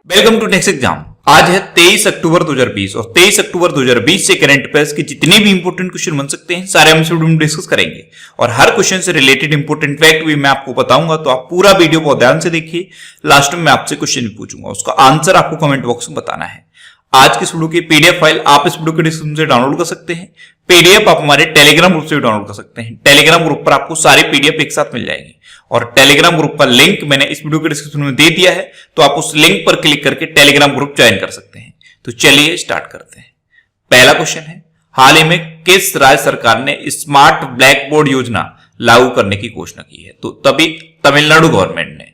Welcome to next exam. आज है 23 अक्टूबर 2020 और 23 अक्टूबर 2020 से करंट अफेयर्स के जितने भी इंपोर्टेंट क्वेश्चन बन सकते हैं सारे हम इस वीडियो में डिस्कस करेंगे और हर क्वेश्चन से रिलेटेड इंपोर्टेंट फैक्ट भी मैं आपको बताऊंगा, तो आप पूरा वीडियो बहुत ध्यान से देखिए। लास्ट में मैं आपसे क्वेश्चन भी पूछूंगा, उसका आंसर आपको कमेंट बॉक्स में बताना है। आज के इस वीडियो की पीडीएफ फाइल आप इस वीडियो के डिस्क्रिप्शन से डाउनलोड कर सकते हैं। पीडीएफ आप हमारे टेलीग्राम ग्रुप से भी डाउनलोड कर सकते हैं। टेलीग्राम ग्रुप पर आपको सारी पीडीएफ एक साथ मिल जाएगी और टेलीग्राम ग्रुप का लिंक मैंने इस वीडियो के डिस्क्रिप्शन में दे दिया है, तो आप उस लिंक पर क्लिक करके टेलीग्राम ग्रुप ज्वाइन कर सकते हैं। तो चलिए स्टार्ट करते हैं। पहला क्वेश्चन है, हाल ही में किस राज्य सरकार ने स्मार्ट ब्लैक बोर्ड योजना लागू करने की घोषणा की है? तो तभी तमिलनाडु गवर्नमेंट ने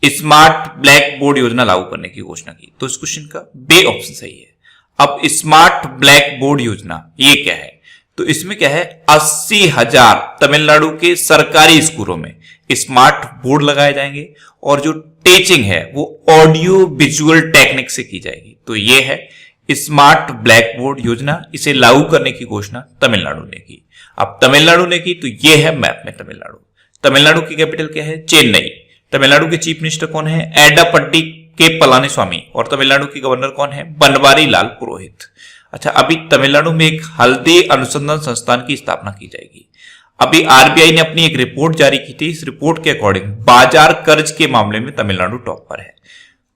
स्मार्ट ब्लैक बोर्ड योजना लागू करने की घोषणा की। तो इस क्वेश्चन का बी ऑप्शन सही है। अब स्मार्ट ब्लैक बोर्ड योजना ये क्या है? तो इसमें क्या है, 80,000 तमिलनाडु के सरकारी स्कूलों में स्मार्ट बोर्ड लगाए जाएंगे और जो टीचिंग है वो ऑडियो विजुअल टेक्निक से की जाएगी। तो ये है स्मार्ट ब्लैक बोर्ड योजना। इसे लागू करने की घोषणा तमिलनाडु ने की। अब तमिलनाडु ने की तो ये है मैप में तमिलनाडु। तमिलनाडु की कैपिटल क्या है? चेन्नई। तमिलनाडु के चीफ मिनिस्टर कौन है? एडापट्टी के पलानीस्वामी। और तमिलनाडु के गवर्नर कौन है? बनवारी लाल पुरोहित। अच्छा, अभी तमिलनाडु में एक हल्दी अनुसंधान संस्थान की स्थापना की जाएगी। अभी आरबीआई ने अपनी एक रिपोर्ट जारी की थी। इस रिपोर्ट के अकॉर्डिंग बाजार कर्ज के मामले में तमिलनाडु टॉप पर है।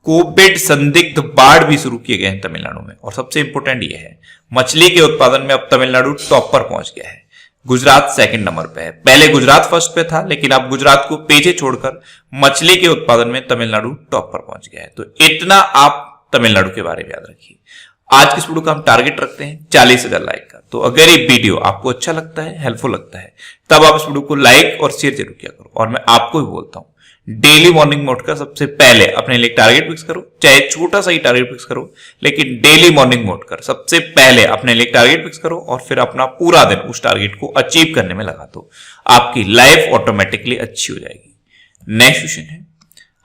कोविड संदिग्ध बाढ़ भी शुरू किए गए हैं तमिलनाडु में। और सबसे इंपोर्टेंट ये है, मछली के उत्पादन में अब तमिलनाडु टॉप पर पहुंच गया है। गुजरात सेकंड नंबर पे है। पहले गुजरात फर्स्ट पे था, लेकिन अब गुजरात को पीछे छोड़कर मछली के उत्पादन में तमिलनाडु टॉप पर पहुंच गया है। तो इतना आप तमिलनाडु के बारे में याद रखिए। आज की इस वीडियो का हम टारगेट रखते हैं 40,000 लाइक का। तो अगर ये वीडियो आपको अच्छा लगता है, हेल्पफुल लगता है, तब आप इस वीडियो को लाइक और शेयर जरूर किया करो। और मैं आपको भी बोलता हूं, डेली मॉर्निंग मोड का सबसे पहले अपने लिए टारगेट फिक्स करो, चाहे छोटा सा ही टारगेट फिक्स करो, लेकिन डेली मॉर्निंग मोड कर सबसे पहले अपने लिए टारगेट फिक्स करो और फिर अपना पूरा दिन उस टारगेट को अचीव करने में लगा दो। आपकी लाइफ ऑटोमेटिकली अच्छी हो जाएगी। नेक्स्ट क्वेश्चन है,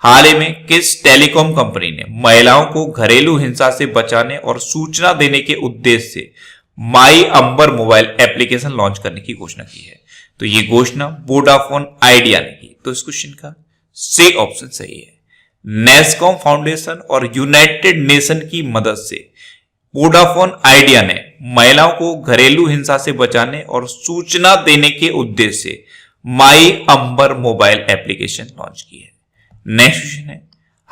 हाल ही में किस टेलीकॉम कंपनी ने महिलाओं को घरेलू हिंसा से बचाने और सूचना देने के उद्देश्य से माई अंबर मोबाइल एप्लीकेशन लॉन्च करने की घोषणा की है? तो ये घोषणा वोडाफोन आइडिया ने की। तो इस क्वेश्चन का सी ऑप्शन सही है। नेस्कॉम फाउंडेशन और यूनाइटेड नेशन की मदद से वोडाफोन आइडिया ने महिलाओं को घरेलू हिंसा से बचाने और सूचना देने के उद्देश्य से माई अंबर मोबाइल एप्लीकेशन लॉन्च की है। नेक्स्ट क्वेश्चन है,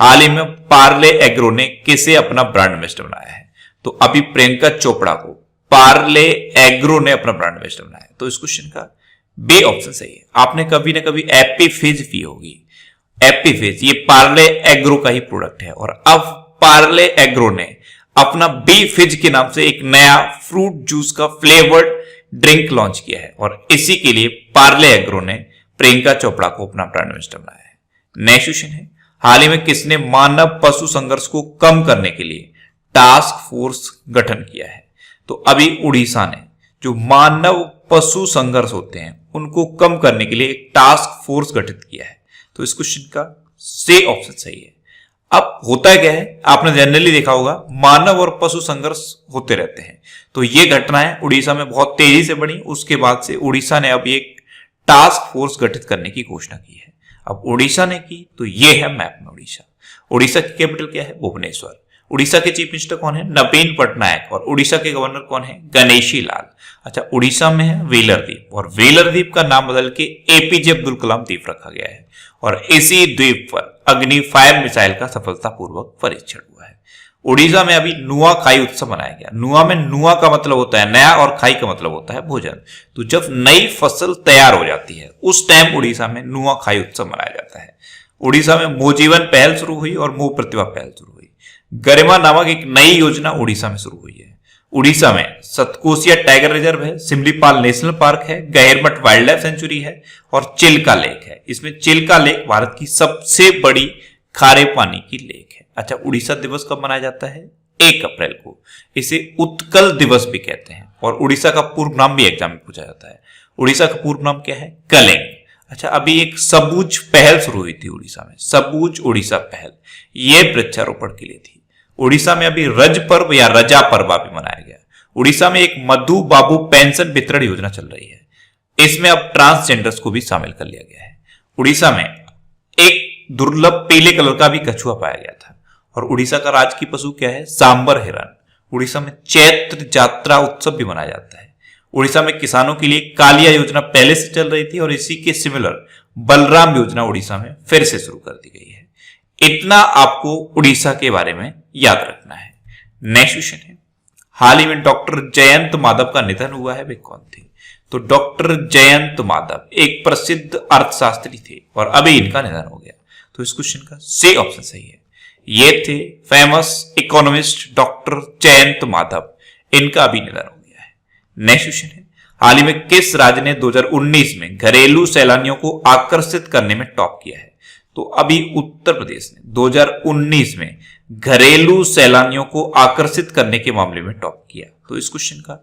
हाल ही में पार्ले एग्रो ने किसे अपना ब्रांड एम्बेसडर बनाया है? तो अभी प्रियंका चोपड़ा को पार्ले एग्रो ने अपना ब्रांड एम्बेसडर बनाया है। तो इस क्वेश्चन का बी ऑप्शन सही है। आपने कभी ना कभी एप्पी फिज पी होगी। एप्पी फिज ये पार्ले एग्रो का ही प्रोडक्ट है और अब पार्ले एग्रो ने अपना बी फिज के नाम से एक नया फ्रूट जूस का फ्लेवर्ड ड्रिंक लॉन्च किया है और इसी के लिए पार्ले एग्रो ने प्रियंका चोपड़ा को अपना ब्रांड एम्बेसडर बनाया है। नेक्स्ट क्वेश्चन है, हाल ही में किसने मानव पशु संघर्ष को कम करने के लिए टास्क फोर्स गठन किया है? तो अभी उड़ीसा ने जो मानव पशु संघर्ष होते हैं उनको कम करने के लिए एक टास्क फोर्स गठित किया है। तो इस क्वेश्चन का सी ऑप्शन सही है। अब होता क्या है, आपने जनरली देखा होगा मानव और पशु संघर्ष होते रहते हैं। तो ये घटनाएं उड़ीसा में बहुत तेजी से बढ़ी। उसके बाद से उड़ीसा ने अब एक टास्क फोर्स गठित करने की घोषणा की है। अब उड़ीसा ने की तो ये है मैप में उड़ीसा। उड़ीसा की कैपिटल क्या है? भुवनेश्वर। उड़ीसा के चीफ मिनिस्टर कौन है? नवीन पटनायक। और उड़ीसा के गवर्नर कौन है? गणेशी लाल। अच्छा, उड़ीसा में है वेलर द्वीप और वेलर द्वीप का नाम बदल के एपीजे अब्दुल कलाम द्वीप रखा गया है और इसी द्वीप पर अग्नि फायर मिसाइल का सफलतापूर्वक परीक्षण हुआ है। उड़ीसा में अभी नुआ खाई उत्सव मनाया गया। नुआ में नुआ का मतलब होता है नया और खाई का मतलब होता है भोजन। तो जब नई फसल तैयार हो जाती है उस टाइम उड़ीसा में नुआ खाई उत्सव मनाया जाता है। उड़ीसा में मो जीवन पहल शुरू हुई और मो प्रतिभा पहल शुरू हुई। गरिमा नामक एक नई योजना उड़ीसा में शुरू हुई है। उड़ीसा में सतकोसिया टाइगर रिजर्व है, सिमलीपाल नेशनल पार्क है, गहिरमठ वाइल्ड लाइफ सेंचुरी है और चिल्का लेक है। इसमें चिल्का लेक भारत की सबसे बड़ी खारे पानी की लेक है। अच्छा, उड़ीसा दिवस कब मनाया जाता है? 1 अप्रैल को। इसे उत्कल दिवस भी कहते हैं और उड़ीसा का पूर्व नाम भी एग्जाम में पूछा जाता है। उड़ीसा का पूर्व नाम क्या है? कलिंग। अच्छा, अभी एक सबूज पहल शुरू हुई थी उड़ीसा में, सबूज उड़ीसा पहल। यह वृक्षारोपण के लिए थी। उड़ीसा में अभी रज पर्व या रजा पर्व भी मनाया गया। उड़ीसा में एक मधु बाबू पेंशन वितरण योजना चल रही है। इसमें अब ट्रांसजेंडर्स को भी शामिल कर लिया गया है। उड़ीसा में एक दुर्लभ पीले कलर का भी कछुआ पाया गया था और उड़ीसा का राजकीय पशु क्या है? सांबर हिरण। उड़ीसा में चैत्र जात्रा उत्सव भी मनाया जाता है। उड़ीसा में किसानों के लिए कालिया योजना पहले से चल रही थी और इसी के सिमिलर बलराम योजना उड़ीसा में फिर से शुरू कर दी गई है। इतना आपको उड़ीसा के बारे में याद रखना है। नेक्स्ट क्वेश्चन है, हाल ही में डॉक्टर जयंत माधव का निधन हुआ है, वे कौन थे? तो डॉक्टर जयंत माधव एक प्रसिद्ध अर्थशास्त्री थे और अभी इनका निधन हो गया। तो इस क्वेश्चन का सी ऑप्शन सही है। ये थे famous economist doctor Jayant Madhav, इनका अभी निधन हो गया है। नेक्स्ट क्वेश्चन है, हाल ही में किस राज्य ने 2019 में घरेलू सैलानियों को आकर्षित करने में टॉप किया है? तो अभी उत्तर प्रदेश ने 2019 में घरेलू सैलानियों को आकर्षित करने के मामले में टॉप किया। तो इस क्वेश्चन का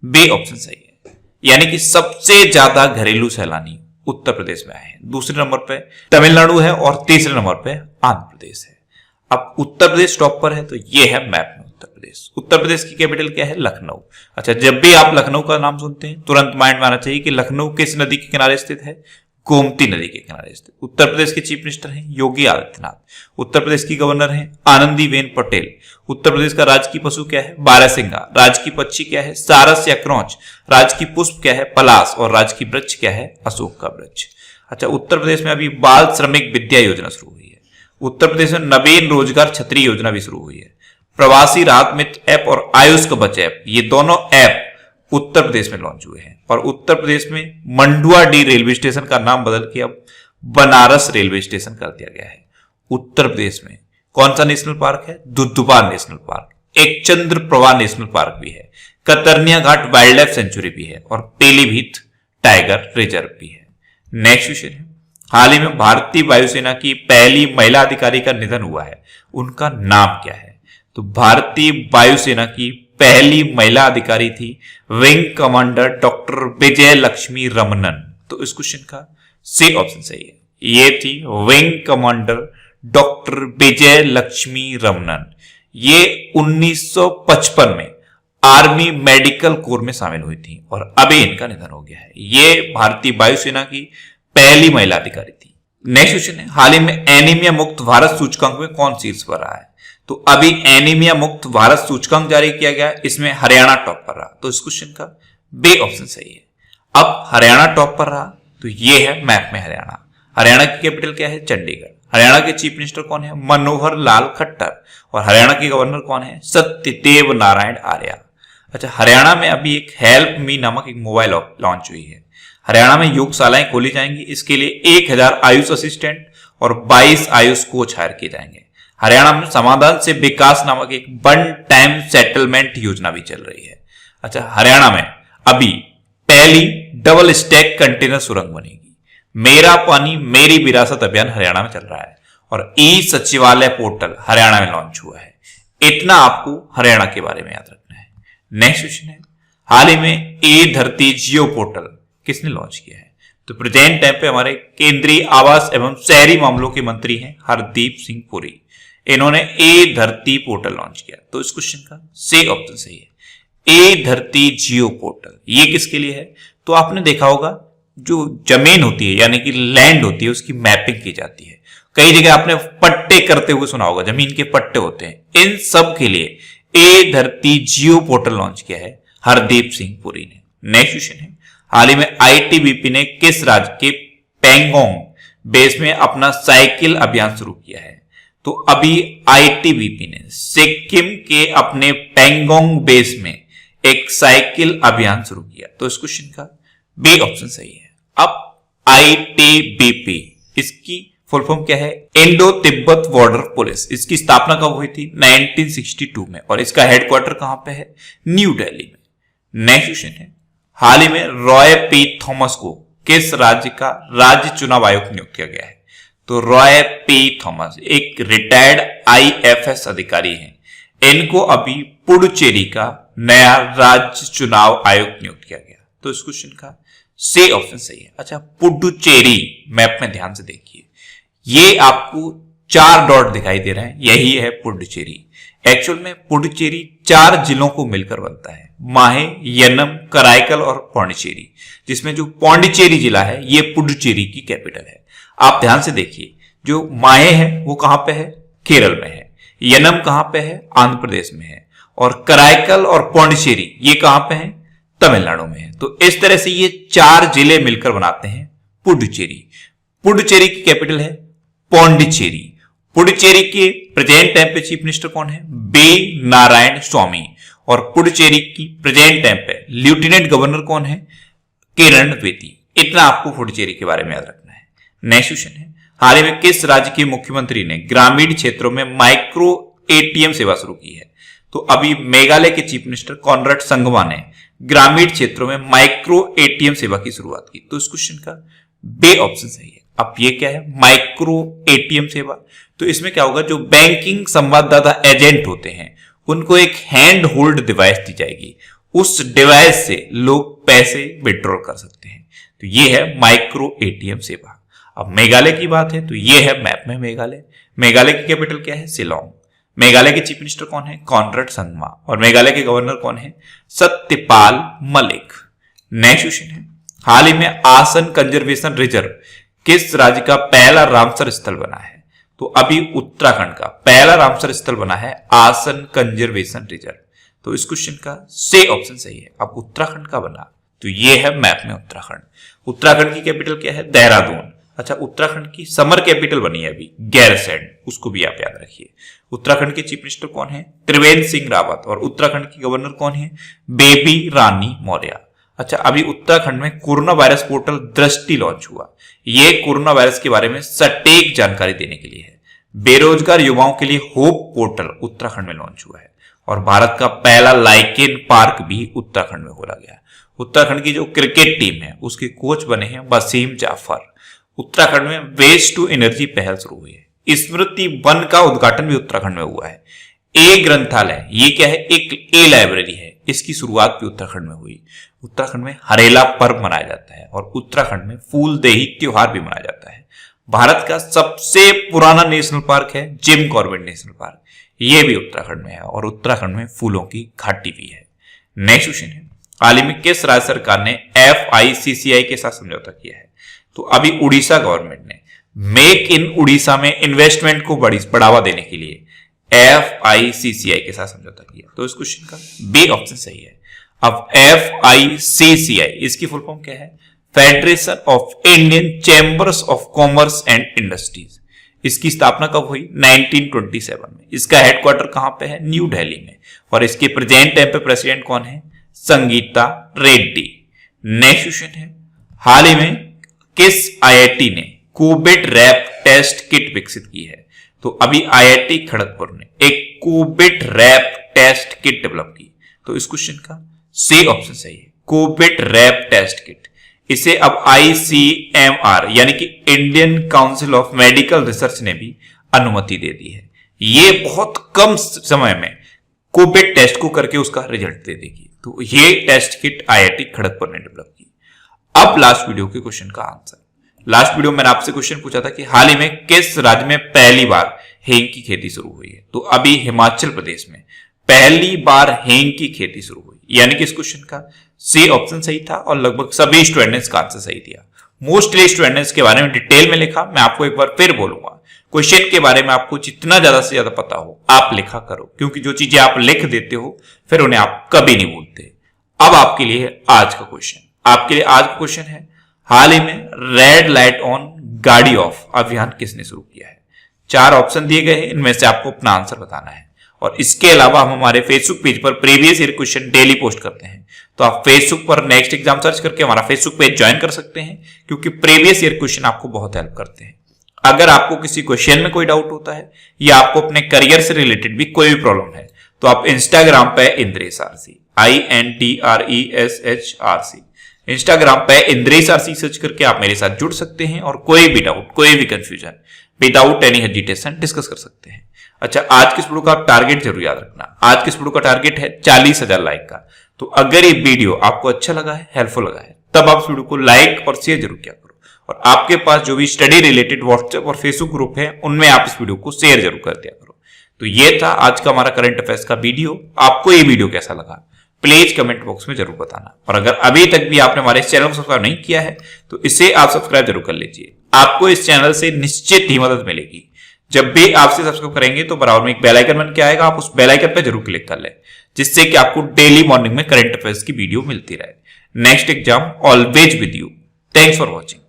बी ऑप्शन सही है, यानी कि सबसे ज्यादा घरेलू सैलानी उत्तर प्रदेश में आए हैं। दूसरे नंबर पे तमिलनाडु है और तीसरे नंबर पे आंध्र प्रदेश है। अब उत्तर प्रदेश टॉप पर है, तो ये है मैप में उत्तर प्रदेश। उत्तर प्रदेश की कैपिटल क्या है? लखनऊ। अच्छा, जब भी आप लखनऊ का नाम सुनते हैं तुरंत माइंड में आना चाहिए कि लखनऊ किस नदी के किनारे स्थित है? गोमती नदी के किनारे स्थित। उत्तर प्रदेश के चीफ मिनिस्टर हैं योगी आदित्यनाथ। उत्तर प्रदेश की गवर्नर हैं आनंदीबेन पटेल। उत्तर प्रदेश का राजकीय पशु क्या है? बारहसिंगा। राजकीय पक्षी क्या है? सारस या क्रौच। राजकीय पुष्प क्या है? पलाश। और राजकीय वृक्ष क्या है? अशोक का वृक्ष। अच्छा, उत्तर प्रदेश में अभी बाल श्रमिक विद्या योजना शुरू हुई है। उत्तर प्रदेश में नवीन रोजगार छतरी योजना भी शुरू हुई है। प्रवासी राहत मित्र ऐप और आयुष कवच ऐप, ये दोनों ऐप उत्तर प्रदेश में लॉन्च हुए हैं। और उत्तर प्रदेश में मंडुआडीह रेलवे स्टेशन का नाम बदल के अब बनारस रेलवे स्टेशन कर दिया गया है। उत्तर प्रदेश में कौन सा नेशनल पार्क है? दुधुबा नेशनल पार्क। एक चंद्र प्रवाह नेशनल पार्क भी है। कतरनिया घाट वाइल्ड लाइफ सेंचुरी भी है और पीलीभीत टाइगर रिजर्व भी है। नेक्स्ट क्वेश्चन है, हाल ही में भारतीय वायुसेना की पहली महिला अधिकारी का निधन हुआ है, उनका नाम क्या है? तो भारतीय वायुसेना की पहली महिला अधिकारी थी विंग कमांडर डॉक्टर विजय लक्ष्मी रमनन। तो इस क्वेश्चन का सी ऑप्शन सही है। ये थी विंग कमांडर डॉक्टर विजय लक्ष्मी रमनन। ये 1955 में आर्मी मेडिकल कोर में शामिल हुई थी और अभी इनका निधन हो गया है। ये भारतीय वायुसेना की पहली महिला अधिकारी थी। नेक्स्ट क्वेश्चन है, हाल ही में एनीमिया मुक्त भारत सूचकांक में कौन शीर्ष पर रहा है? तो अभी एनीमिया मुक्त भारत सूचकांक जारी किया गया, इसमें हरियाणा टॉप पर रहा। तो इस क्वेश्चन का बी ऑप्शन सही है। अब हरियाणा टॉप पर रहा तो ये है मैप में हरियाणा। हरियाणा की कैपिटल क्या है? चंडीगढ़। हरियाणा के चीफ मिनिस्टर कौन है? मनोहर लाल खट्टर। और हरियाणा के गवर्नर कौन है? सत्यदेव नारायण आर्य। अच्छा, हरियाणा में अभी एक हेल्प मी नामक एक मोबाइल लॉन्च हुई है। हरियाणा में योगशालाएं खोली जाएंगी। इसके लिए 1000 आयुष असिस्टेंट और 22 आयुष कोच हायर किए जाएंगे। हरियाणा में समाधान से विकास नामक एक वन टाइम सेटलमेंट योजना भी चल रही है। अच्छा, हरियाणा में अभी पहली डबल स्टैक कंटेनर सुरंग बनेगी। मेरा पानी मेरी विरासत अभियान हरियाणा में चल रहा है और ई सचिवालय पोर्टल हरियाणा में लॉन्च हुआ है। इतना आपको हरियाणा के बारे में याद रखना है। नेक्स्ट क्वेश्चन है, हाल ही में ए धरती जियो पोर्टल किसने लॉन्च किया है? तो प्रेजेंट टाइम पे हमारे केंद्रीय आवास एवं शहरी मामलों के मंत्री हैं हरदीप सिंह पुरी। इन्होंने ए धरती पोर्टल लॉन्च किया। तो इस क्वेश्चन का सी ऑप्शन सही है। ए धरती जियो पोर्टल ये किसके लिए है? तो आपने देखा होगा जो जमीन होती है यानी कि लैंड होती है उसकी मैपिंग की जाती है। कई जगह आपने पट्टे करते हुए सुना होगा, जमीन के पट्टे होते हैं। इन सब के लिए ए धरती जियो पोर्टल लॉन्च किया है हरदीप सिंह पुरी ने। नेक्स्ट क्वेश्चन है, हाल ही में आईटीबीपी ने किस राज्य के पैंगोंग बेस में अपना साइकिल अभियान शुरू किया है? तो अभी आईटीबीपी ने सिक्किम के अपने पैंगोंग बेस में एक साइकिल अभियान शुरू किया। तो इस क्वेश्चन का बी ऑप्शन सही है। अब आईटीबीपी इसकी फुल फॉर्म क्या है? Indo Tibet border police. इसकी स्थापना कब हुई थी? 1962 में। और इसका हेडक्वार्टर कहां पे है? न्यू दिल्ली में। नेक्स्ट क्वेश्चन है, हाल ही में रॉय पी थॉमस को किस राज्य का राज्य चुनाव आयुक्त नियुक्त किया गया है? तो रॉय पी थॉमस एक रिटायर्ड आईएफएस अधिकारी हैं। इनको अभी पुडुचेरी का नया राज्य चुनाव आयुक्त नियुक्त किया गया। तो इस क्वेश्चन का सी ऑप्शन सही है। अच्छा, पुडुचेरी मैप में ध्यान से देखिए, ये आपको 4 डॉट दिखाई दे रहे हैं, यही है पुडुचेरी। एक्चुअल में पुडुचेरी 4 जिलों को मिलकर बनता है, माहे, यनम, कराईकल और पौंडीचेरी, जिसमें जो पौंडीचेरी जिला है ये पुडुचेरी की कैपिटल है। आप ध्यान से देखिए, जो माहे है वो कहां पे है? केरल में है। यनम कहां पे है? आंध्र प्रदेश में है। और कराईकल और पौंडीचेरी ये कहां पे है? तमिलनाडु में है। तो इस तरह से ये 4 जिले मिलकर बनाते हैं पुडुचेरी। पुडुचेरी की कैपिटल है पौंडीचेरी। पुडुचेरी के प्रेजेंट टाइम पे चीफ मिनिस्टर कौन है? बी नारायण स्वामी। और पुडुचेरी की प्रेजेंट टाइम पे लेफ्टिनेंट गवर्नर कौन है? किरण बेदी। इतना आपको पुडुचेरी के बारे में याद रखना है। नेक्स्ट क्वेश्चन है, हाल ही में किस राज्य के मुख्यमंत्री ने ग्रामीण क्षेत्रों में माइक्रो एटीएम सेवा शुरू की है? तो अभी मेघालय के चीफ मिनिस्टर कॉनराड संगमा ने ग्रामीण क्षेत्रों में माइक्रो एटीएम सेवा की शुरुआत की। तो इस क्वेश्चन का बे ऑप्शन सही है। अब ये क्या है? माइक्रो एटीएम सेवा। तो इसमें क्या होगा, जो बैंकिंग संवाददाता एजेंट होते हैं उनको एक हैंड होल्ड डिवाइस दी जाएगी। उस डिवाइस से लोग पैसे विड्रॉल कर सकते हैं। तो ये है माइक्रो एटीएम सेवा। अब मेघालय की बात है तो ये है मैप में मेघालय। मेघालय की कैपिटल क्या है? शिलोंग। मेघालय के चीफ मिनिस्टर कौन है? कॉनराड संगमा। और मेघालय के गवर्नर कौन है? सत्यपाल मलिक। नेक्स्ट क्वेश्चन है, हाल ही में आसन कंजर्वेशन रिजर्व किस राज्य का पहला रामसर स्थल बना है? तो अभी उत्तराखंड का पहला रामसर स्थल बना है आसन कंजर्वेशन रिजर्व। तो इस क्वेश्चन का से ऑप्शन सही है। अब उत्तराखंड का बना तो ये है मैप में उत्तराखंड। उत्तराखंड की कैपिटल क्या है? देहरादून। अच्छा, उत्तराखंड की समर कैपिटल बनी है अभी गैरसैंण, उसको भी आप याद रखिए। उत्तराखंड के चीफ मिनिस्टर कौन है? त्रिवेंद्र सिंह रावत। और उत्तराखंड की गवर्नर कौन है? बेबी रानी मौर्य। अच्छा, अभी उत्तराखंड में कोरोना वायरस पोर्टल दृष्टि लॉन्च हुआ। ये कोरोना वायरस के बारे में सटीक जानकारी देने के लिए है। बेरोजगार युवाओं के लिए होप पोर्टल उत्तराखंड में लॉन्च हुआ है। और भारत का पहला लाइकेन पार्क भी उत्तराखंड में खोला गया। उत्तराखंड की जो क्रिकेट टीम है उसके कोच बने हैं वसीम जाफर। उत्तराखंड में वेस्ट टू एनर्जी पहल शुरू हुई है। स्मृति वन का उद्घाटन भी उत्तराखंड में हुआ है। ए ग्रंथालय, ये क्या है? एक ए लाइब्रेरी है, इसकी शुरुआत भी उत्तराखंड में हुई। उत्तराखंड में हरेला पर्व मनाया जाता है और उत्तराखंड में फूलदेही त्योहार भी मनाया जाता है। भारत का सबसे पुराना नेशनल पार्क है जिम कॉर्बेट नेशनल पार्क, ये भी उत्तराखंड में है। और उत्तराखंड में फूलों की घाटी भी है। नेक्स्ट क्वेश्चन है, हाल ही में किस राज्य सरकार ने FICCI के साथ समझौता किया है? तो अभी उड़ीसा गवर्नमेंट ने मेक इन उड़ीसा में इन्वेस्टमेंट को बढ़ावा देने के लिए FICCI के साथ समझौता किया। तो इस क्वेश्चन का बी ऑप्शन सही है। अब FICCI इसकी फुल फॉर्म क्या है? Federation of Indian chambers of commerce and industries. इसकी स्थापना कब हुई? 1927 में। इसका हेडक्वार्टर कहां पे है? न्यू दिल्ली में। और इसके प्रेजेंट टाइम पे प्रेसिडेंट कौन है? संगीता रेड्डी। नेक्स्ट क्वेश्चन है, हाल ही में किस IIT ने कोविड रैप टेस्ट किट विकसित की है? तो अभी IIT खड़गपुर ने एक Covirap test kit develop की। तो इस क्वेश्चन का सी ऑप्शन सही है, कोविड रैप टेस्ट किट। इसे अब ICMR यानी कि Indian council of medical research ने भी अनुमति दे दी है। ये बहुत कम समय में कोविड टेस्ट को करके उसका रिजल्ट दे देगी। तो ये टेस्ट किट IIT खड़गपुर ने डेवलप की। अब लास्ट वीडियो के क्वेश्चन का आंसर। लास्ट वीडियो में मैंने आपसे क्वेश्चन पूछा था कि हाल ही में किस राज्य में पहली बार हींग की खेती शुरू हुई है? तो अभी हिमाचल प्रदेश में पहली बार हींग की खेती शुरू हुई। यानी कि इस क्वेश्चन का सी ऑप्शन सही था और लगभग सभी स्टूडेंट्स का आंसर सही दिया। मोस्टली स्टूडेंट्स के बारे में डिटेल में लिखा। मैं आपको एक बार फिर बोलूंगा, क्वेश्चन के बारे में आपको जितना ज्यादा से ज्यादा पता हो आप लिखा करो, क्योंकि जो चीजें आप लिख देते हो फिर उन्हें आप कभी नहीं भूलते। अब आपके लिए आज का क्वेश्चन, आपके लिए आज का क्वेश्चन है, हाल ही में रेड लाइट ऑन गाड़ी ऑफ अभियान किसने शुरू किया है? 4 ऑप्शन दिए गए हैं, इनमें से आपको अपना आंसर बताना है। और इसके अलावा हम हमारे फेसबुक पेज पर previous year question daily post करते हैं, तो आप फेसबुक पर नेक्स्ट एग्जाम सर्च करके हमारा फेसबुक पेज ज्वाइन कर सकते हैं, क्योंकि प्रीवियस ईयर क्वेश्चन आपको बहुत हेल्प करते हैं। अगर आपको किसी क्वेश्चन में कोई डाउट होता है या आपको अपने करियर से रिलेटेड भी कोई भी प्रॉब्लम है, तो आप इंस्टाग्राम पे इंद्रेश आरसी INTRESHRC इंस्टाग्राम पे इंद्रेश आरसी सर्च करके आप मेरे साथ जुड़ सकते हैं और कोई भी डाउट, कोई भी confusion without any hesitation discuss कर सकते हैं। अच्छा, आज के इस वीडियो का टारगेट जरूर याद रखना। आज के इस वीडियो का टारगेट है 40,000 लाइक का। तो अगर ये वीडियो आपको अच्छा लगा है, हेल्पफुल लगा है, तब आप इस वीडियो को लाइक और शेयर जरूर किया करो। और आपके पास जो भी स्टडी रिलेटेड व्हाट्सएप और फेसबुक ग्रुप है, उनमें आप इस वीडियो को शेयर जरूर कर दिया करो। तो ये था आज का हमारा करंट अफेयर्स का वीडियो। आपको ये वीडियो कैसा लगा प्लीज कमेंट बॉक्स में जरूर बताना। और अगर अभी तक भी आपने हमारे इस चैनल को सब्सक्राइब नहीं किया है तो इसे आप सब्सक्राइब जरूर कर लीजिए। आपको इस चैनल से निश्चित ही मदद मिलेगी। जब भी आपसे सब्सक्राइब करेंगे तो बराबर में एक बेल आइकन बन के आएगा, आप उस बेल आइकन पे जरूर क्लिक कर लें, जिससे कि आपको डेली मॉर्निंग में करंट अफेयर्स की वीडियो मिलती रहे। Next exam always with you. Thanks for watching.